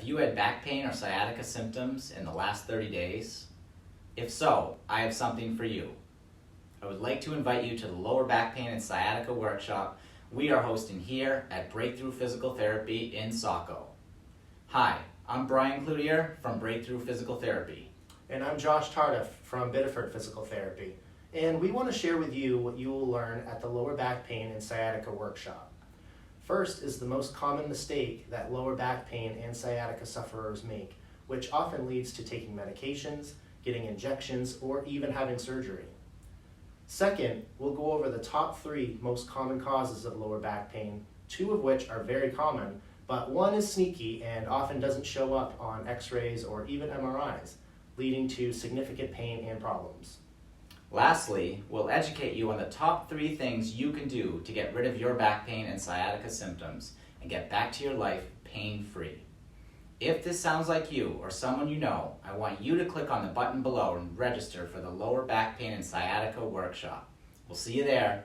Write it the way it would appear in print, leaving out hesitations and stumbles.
Have you had back pain or sciatica symptoms in the last 30 days? If so, I have something for you. I would like to invite you to the Lower Back Pain and Sciatica Workshop we are hosting here at Breakthrough Physical Therapy in Saco. Hi, I'm Brian Cloutier from Breakthrough Physical Therapy. And I'm Josh Tardif from Biddeford Physical Therapy. And we want to share with you what you will learn at the Lower Back Pain and Sciatica Workshop. First is the most common mistake that lower back pain and sciatica sufferers make, which often leads to taking medications, getting injections, or even having surgery. Second, we'll go over the top 3 most common causes of lower back pain, 2 of which are very common, but one is sneaky and often doesn't show up on x-rays or even MRIs, leading to significant pain and problems. Lastly, we'll educate you on the top 3 things you can do to get rid of your back pain and sciatica symptoms and get back to your life pain-free. If this sounds like you or someone you know, I want you to click on the button below and register for the Lower Back Pain and Sciatica Workshop. We'll see you there.